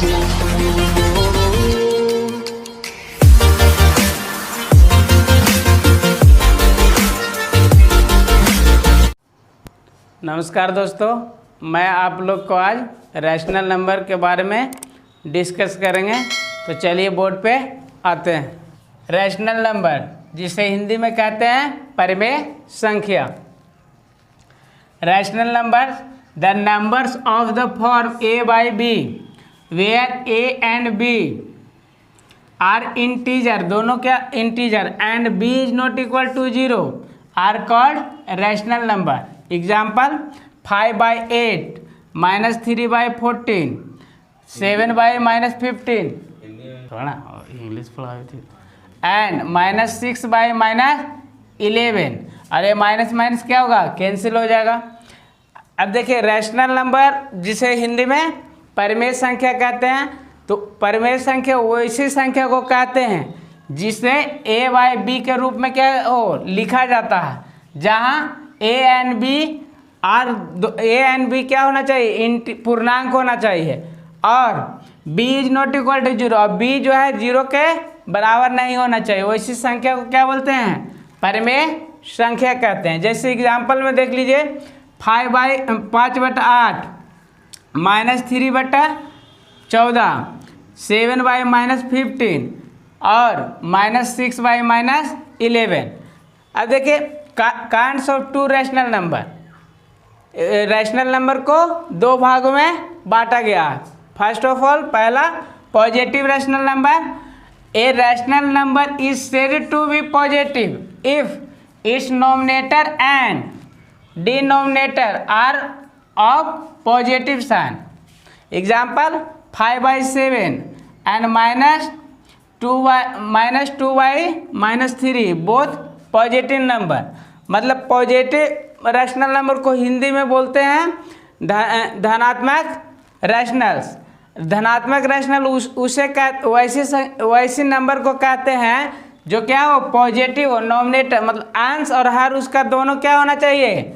नमस्कार दोस्तों, मैं आप लोग को आज रैशनल नंबर के बारे में डिस्कस करेंगे। तो चलिए बोर्ड पे आते हैं। रैशनल नंबर, जिसे हिंदी में कहते हैं परिमेय संख्या। Rational number, the numbers of the form a by b where a and b are integer, दोनों क्या integer, and b is not equal to 0 are called rational number. Example 5 by 8 minus 3 by 14 7 by minus 15 थोड़ा English पढ़ाई थी, and -6 by -11। अरे minus minus क्या होगा, cancel हो जाएगा। अब देखिए रैशनल नंबर, जिसे हिंदी में परिमेय संख्या कहते हैं। तो परिमेय संख्या वैसी संख्या को कहते हैं जिसे a by b के रूप में क्या हो लिखा जाता है, जहाँ a एंड b क्या होना चाहिए, पूर्णांक होना चाहिए, और b is not equal to 0, और b जो है 0 के बराबर नहीं होना चाहिए। वैसी संख्या को क्या बोलते हैं, परिमेय संख्या कहते हैं। जैसे एग्जांपल में देख लीजिए 5/8 -3/14 7 by -15 और -6 by -11। अब देखिए kinds of two rational number. Rational number को दो भागों में बांटा गया है। फर्स्ट ऑफ ऑल, पहला positive rational number. A rational number is said to be positive if its numerator and denominator are of positive sign. Example 5/7 and -2 by -3 both positive number. मतलब positive rational number को हिंदी में बोलते हैं धनात्मक rationals. धनात्मक rational उसे वैसे number को कहते हैं जो क्या हो पॉजिटिव हो, नॉमिनेटर मतलब अंश और हर उसका दोनों क्या होना चाहिए,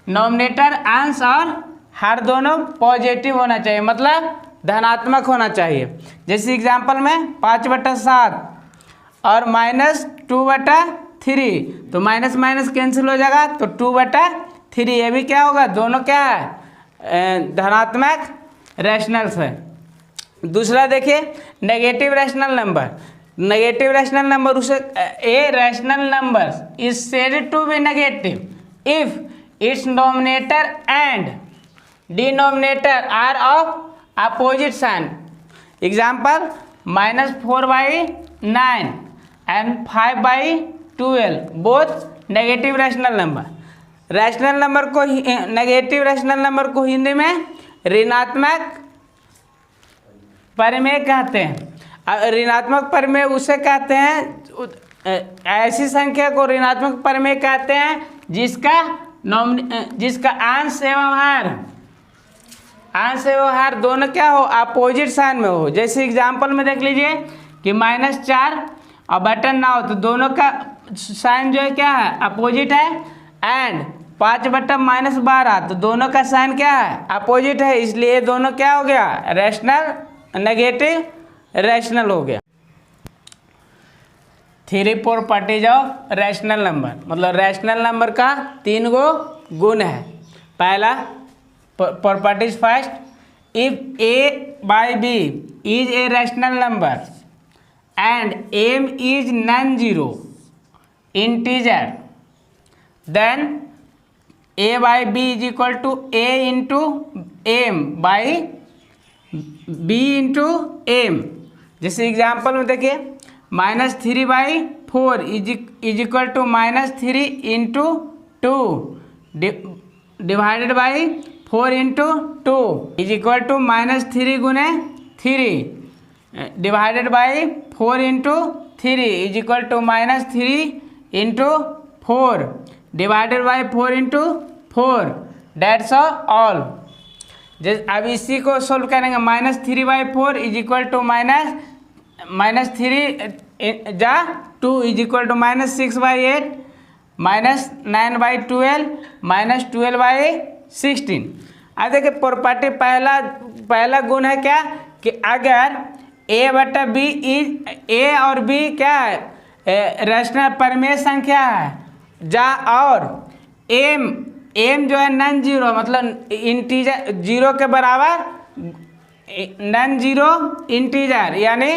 नॉमिनेटर अंश और हर दोनों पॉजिटिव होना चाहिए, मतलब धनात्मक होना चाहिए। जैसे एग्जांपल में 5/7 और -2/3, तो माइनस माइनस कैंसिल हो जाएगा, तो 2/3 ये भी क्या होगा, दोनों क्या है धनात्मक रैशनल्स है। दूसरा देखिए negative rational number. Negative rational number उसे A rational number is said to be negative if its numerator and denominator are of opposite sign. Example -4/9 and 5/12 both negative rational number. Rational number को negative rational number को हिंदी में ऋणात्मक परिमेय कहते हैं। ऋणात्मक परिमेय उसे कहते हैं, ऐसी संख्या को ऋणात्मक परिमेय कहते हैं जिसका अंश एवं हर दोनों क्या हो अपोजिट साइन में हो। जैसे एग्जाम्पल में देख लीजिए कि -4 और बटन ना हो, तो दोनों का साइन जो है क्या है अपोजिट है, एंड 5/-12 तो दोनों का साइन क्या है अपोजिट है, इसलिए दोनों क्या हो गया रैशनल नेगेटिव रैशनल हो गया। 3 प्रॉपर्टीज ऑफ रैशनल नंबर, मतलब रैशनल नंबर का 3 गो गुण है। पहला properties first, if a by b is a rational number and m is non-zero integer, then a by b is equal to a into m by b into m। जैसे example में देखिए -3/4 is equal to -3 into 2 divided by 4 into 2 is equal to -3 गुने 3 divided by 4 into 3 is equal to -3 into 4 divided by 4 into 4। That's all. अब इसी को solve करेंगे, -3/4 is equal to -3 जा 2 is equal to -6/8 -9/12 -12/16। अब देखिए प्रॉपर्टी पहला गुण है क्या, कि अगर ए बटा बी इज ए और बी क्या है रैशनल परिमेय संख्या है और एम जो है नॉन जीरो मतलब इंटीजर जीरो के बराबर नॉन जीरो इंटीजर यानी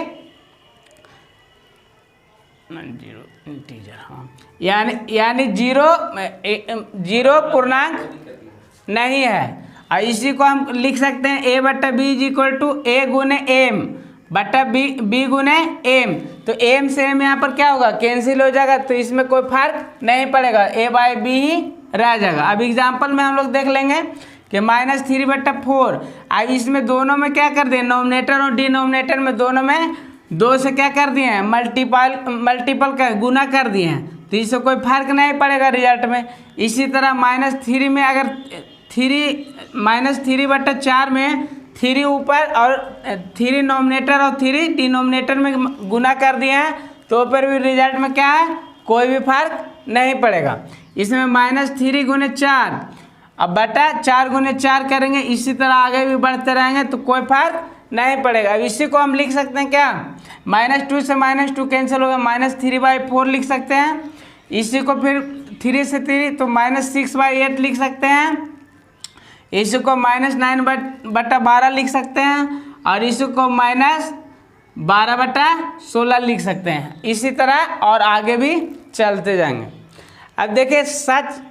नॉन जीरो इंटीजर हाँ यानी जीरो पूर्णांक नहीं है। और इसी को हम लिख सकते हैं ए बटा बी इज इक्वल टू ए गुने एम बटा बी गुने एम। तो एम से एम यहाँ पर क्या होगा कैंसिल हो जाएगा, तो इसमें कोई फर्क नहीं पड़ेगा, ए बाई बी ही रह जाएगा। अब एग्जांपल में हम लोग देख लेंगे कि -3/4। अब इसमें दोनों में क्या कर दिए नोमिनेटर और डिनोमिनेटर में दोनों में 2 से क्या कर दिए हैं मल्टीपल का गुना कर दिए हैं, तो इससे कोई फर्क नहीं पड़ेगा रिजल्ट में। इसी तरह -3 में अगर -3/4 में 3 ऊपर और 3 नोमिनेटर और 3 डिनोमिनेटर में गुना कर दिए हैं, तो पर भी रिजल्ट में क्या है कोई भी फर्क नहीं पड़ेगा। इसमें -3 गुने 4 अब बटा 4 गुने 4 करेंगे, इसी तरह आगे भी बढ़ते रहेंगे तो कोई फर्क नहीं पड़ेगा। अब इसी को हम लिख सकते हैं क्या -2 से -2 कैंसिल होगा -3/4 लिख सकते हैं। इसी को फिर 3 से 3 तो -6/8 लिख सकते हैं। इसी को -9/12 लिख सकते हैं और इसी को -12/16 लिख सकते हैं। इसी तरह और आगे भी चलते जाएंगे। अब देखिए such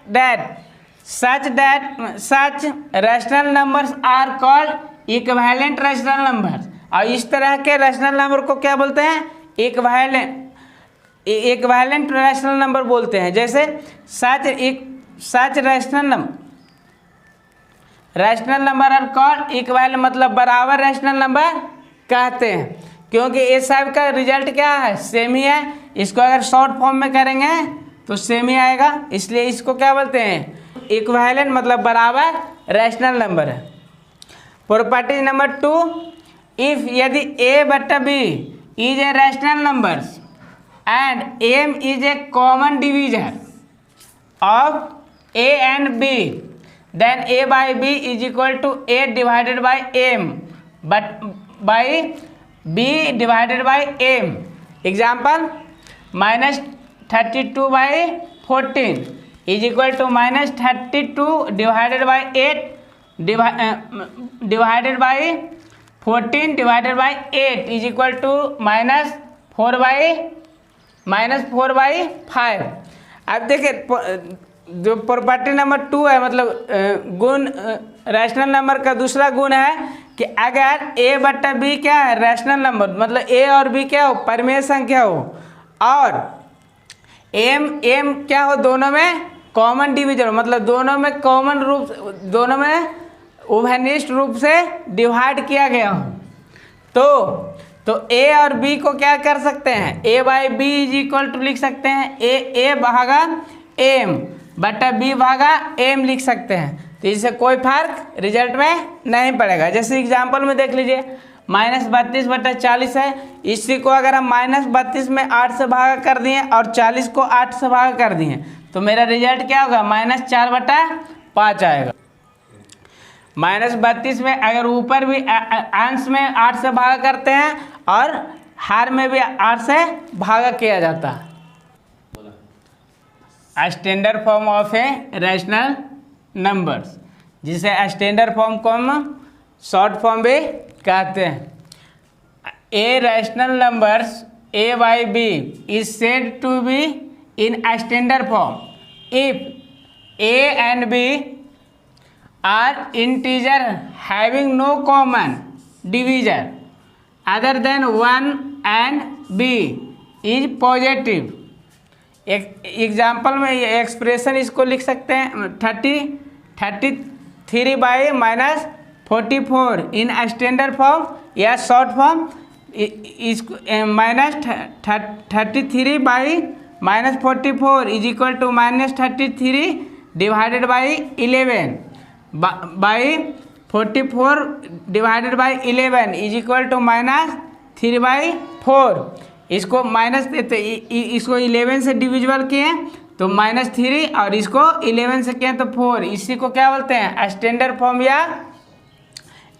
rational numbers are called equivalent rational numbers. और इस तरह के रैशनल नंबर को क्या बोलते हैं इक्विवेलेंट रैशनल नंबर बोलते हैं। जैसे such rational number are called equivalent मतलब बराबर रैशनल नंबर कहते हैं, क्योंकि ये सब का रिजल्ट क्या है सेम ही है। इसको अगर शॉर्ट फॉर्म में करेंगे तो सेम ही आएगा, इसलिए इसको क्या बोलते हैं इक्विवेलेंट मतलब बराबर रैशनल नंबर है। प्रॉपर्टी नंबर 2 इफ यदि ए बटा b is a rational numbers and m is a common divisor of a and b then a by b is equal to a divided by m but by b divided by m. Example -32/14 is equal to -32 divided by 8 divided by 14 divided by 8 is equal to -4/5। अब देखिए जो property number 2 है मतलब गुण rational number का दूसरा गुण है कि अगर a बटा b क्या है रैशनल नंबर मतलब a और b क्या हो परिमेय संख्या हो और m क्या हो दोनों में कॉमन डिवीजन हो मतलब दोनों में कॉमन रूप दोनों में उभयनिष्ठ रूप से डिवाइड किया गया हो, तो a और b को क्या कर सकते हैं a by b is equal to लिख सकते हैं a भागा m बटा b भागा m लिख सकते हैं। तो इससे कोई फर्क रिजल्ट में नहीं पड़ेगा। जैसे एग्जांपल में देख लीजिए -32/40 है, इसी को अगर हम -32 में 8 से भागा कर दिए और 40 को 8 से भागा कर दिए तो मेरा रिजल्ट क्या होगा -4/5 आएगा। -32 में अगर ऊपर भी अंश में 8 से भागा करते हैं और हर में भी 8 से भागा किया जाता है। Standard form of a rational numbers, जिसे स्टैंडर्ड फॉर्म को हम शॉर्ट फॉर्म भी कहते हैं। A rational numbers a by b is said to be in standard form if a and b are integer having no common divisor other than 1 and b is positive. Example में ये expression इसको लिख सकते हैं 33 by -44 in standard form या short form इसको -33 by -44 is equal to -33 divided by 11 by 44 divided by 11 is equal to -3/4। इसको minus देते इसको 11 से डिविजिबल किए तो -3 और इसको 11 से किए तो 4। इसी को क्या बोलते हैं स्टैंडर्ड फॉर्म या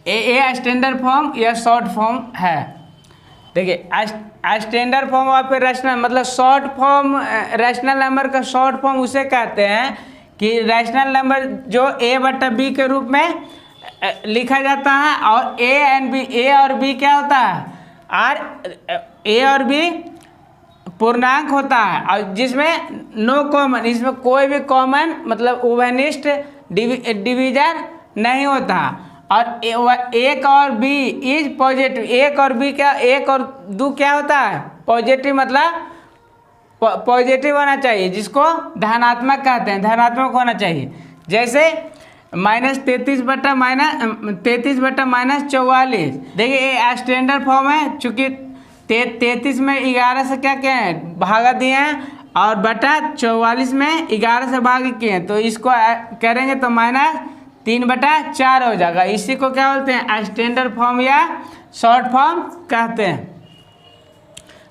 ए स्टैंडर्ड फॉर्म या शॉर्ट फॉर्म है। देखिए स्टैंडर्ड फॉर्म और फिर रैशनल, मतलब शॉर्ट फॉर्म, रैशनल नंबर का शॉर्ट फॉर्म उसे कहते हैं कि रैशनल नंबर जो a/b के रूप में लिखा जाता है, और ए और बी क्या होता है, ए और बी पूर्णांक होता है, और जिसमें नो कॉमन, इसमें कोई भी कॉमन मतलब उभयनिष्ठ डिवीजर नहीं होता। और एक और बी इज पॉजिटिव, एक और बी क्या, एक और दो क्या होता है, पॉजिटिव, मतलब पॉजिटिव होना चाहिए, जिसको धनात्मक कहते हैं, धनात्मक होना चाहिए। जैसे -33/-44। देखिए ये स्टैंडर्ड फॉर्म है, चूँकि 33 में 11 से क्या किए हैं, भागा दिए हैं, और बटा 44 में 11 से भाग किए हैं, तो इसको करेंगे तो -3/4 हो जाएगा। इसी को क्या बोलते हैं, स्टैंडर्ड फॉर्म या शॉर्ट फॉर्म कहते हैं।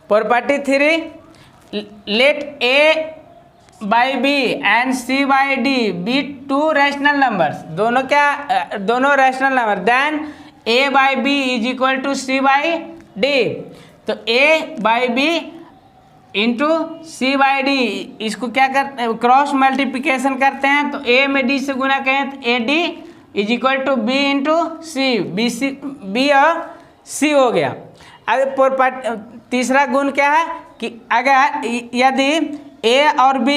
Property 3, let a/b and c/d be 2 rational numbers, दोनों rational number, then a/b is equal to c/d। तो a/b इंटू c/d, इसको क्या करते हैं, क्रॉस मल्टीप्लिकेशन करते हैं, तो a में d से गुना करें तो ad is equal to b into c, b और c हो गया। अब तीसरा गुण क्या है कि अगर यदि a और b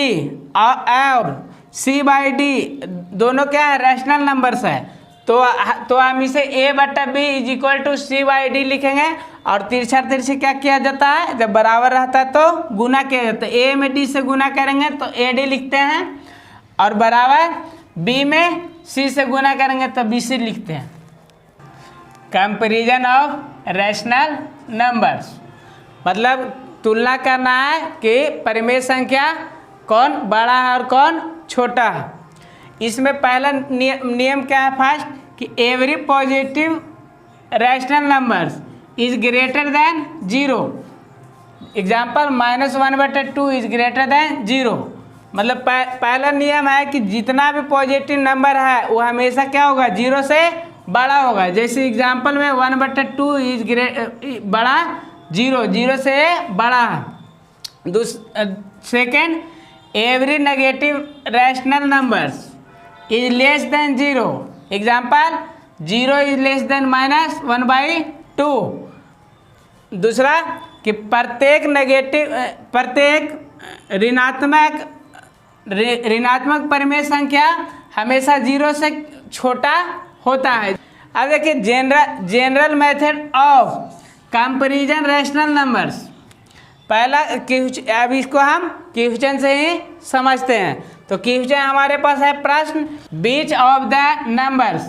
और c/d दोनों क्या है, रैशनल नंबर्स है, तो हम इसे a/b is equal to c/d लिखेंगे, और तिरछा तिरछी क्या किया जाता है, जब बराबर रहता है तो गुना किया जाता है। a में d से गुना करेंगे तो ad लिखते हैं, और बराबर b में c से गुना करेंगे तो bc लिखते हैं। कंपैरिजन ऑफ रैशनल नंबर्स, मतलब तुलना करना है कि परिमेय संख्या कौन बड़ा है और कौन छोटा है। इसमें पहला नियम क्या है, फर्स्ट कि every positive rational numbers is greater then 0। Example -1/2 is greater then 0, मतलब पहला नियम है कि जितना भी पॉजिटिव नंबर है वो हमेशा क्या होगा, 0 से बड़ा होगा। जैसे एग्जाम्पल में 1/2 इज बड़ा 0 से बड़ा है। Second, every negative rational numbers is less than 0। Example 0 is less than -1/2। दूसरा कि प्रत्येक ऋणात्मक परिमेय संख्या हमेशा 0 से छोटा होता है। अब देखिए general method of comparison rational numbers, पहला अब इसको हम क्वेश्चन से ही समझते हैं। तो क्वेश्चन हमारे पास है प्रश्न, बीच ऑफ द नंबर्स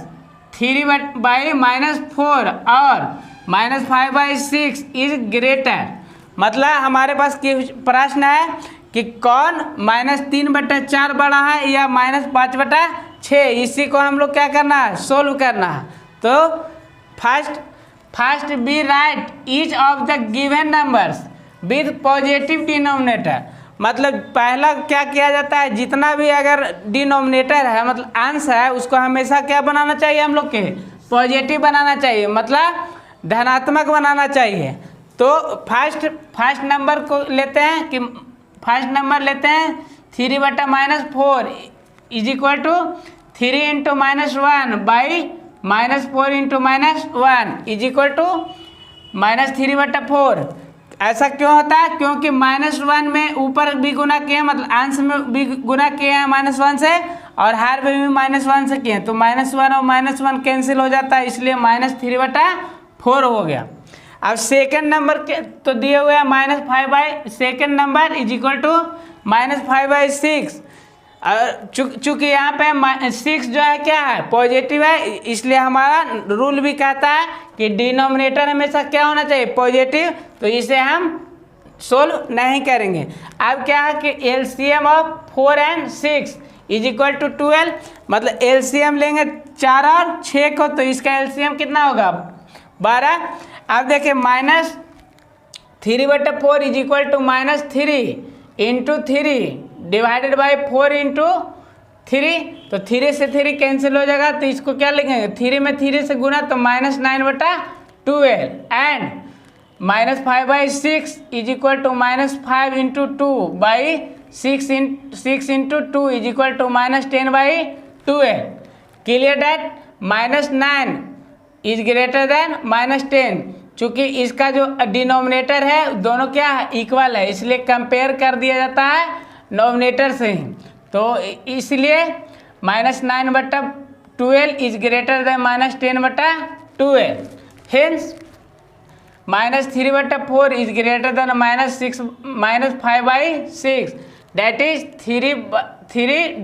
3/-4 और -5/6 इज ग्रेटर, मतलब हमारे पास प्रश्न है कि कौन -3/4 बड़ा है या -5/6। इसी को हम लोग क्या करना है, सोल्व करना है। तो first be write each of the given numbers with positive denominator, मतलब पहला क्या किया जाता है, जितना भी अगर डिनोमिनेटर है मतलब अंश है, उसको हमेशा क्या बनाना चाहिए, हम लोग के पॉजिटिव बनाना चाहिए, मतलब धनात्मक बनाना चाहिए। तो फर्स्ट नंबर को लेते हैं कि फर्स्ट नंबर लेते हैं 3/-4 is equal to 3 × -1/-4 × -1 is equal to -3/4। ऐसा क्यों होता है, क्योंकि -1 में ऊपर भी गुना किए, मतलब अंश में भी गुना किए हैं -1 से, और हर में भी -1 से किए हैं, तो -1 और -1 कैंसिल हो जाता है, इसलिए -3/4 हो गया। अब सेकंड नंबर के तो दिए हुए हैं -5/, second number is equal to -5/6। चूँकि यहाँ पे 6 जो है क्या है, पॉजिटिव है, इसलिए हमारा रूल भी कहता है कि डिनोमिनेटर हमेशा क्या होना चाहिए, पॉजिटिव, तो इसे हम सोल्व नहीं करेंगे। अब क्या है कि एलसीएम ऑफ 4 और 6 इज इक्वल टू 12, मतलब एलसीएम लेंगे 4 और 6 को, तो इसका एलसीएम कितना होगा, 12। अब देखिए -3/4 is equal to -3 × 3 divided by 4 × 3, तो 3 से 3 कैंसिल हो जाएगा, तो इसको क्या लिखेंगे, 3 में 3 से गुना तो -9/12 and -5/6 is equal to -5 into 2 by 6 into 2 is equal to -10/12। Clear that -9 is greater than -10। चूंकि इसका जो डिनोमिनेटर है दोनों क्या है, इक्वल है, इसलिए कंपेयर कर दिया जाता है नोमिनेटर से ही। तो इसलिए -9/12 is greater then -10/12। Hence -3/4 is greater than -5/6, that is 3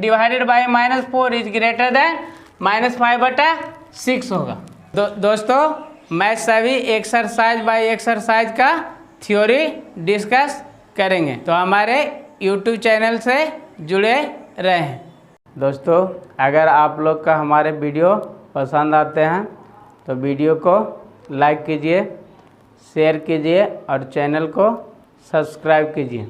divided by -4 is greater than -5/6 होगा। दोस्तों मैं सभी एक्सरसाइज बाय एक्सरसाइज का थ्योरी डिस्कस करेंगे, तो हमारे YouTube चैनल से जुड़े रहें। दोस्तों अगर आप लोग का हमारे वीडियो पसंद आते हैं तो वीडियो को लाइक कीजिए, शेयर कीजिए और चैनल को सब्सक्राइब कीजिए।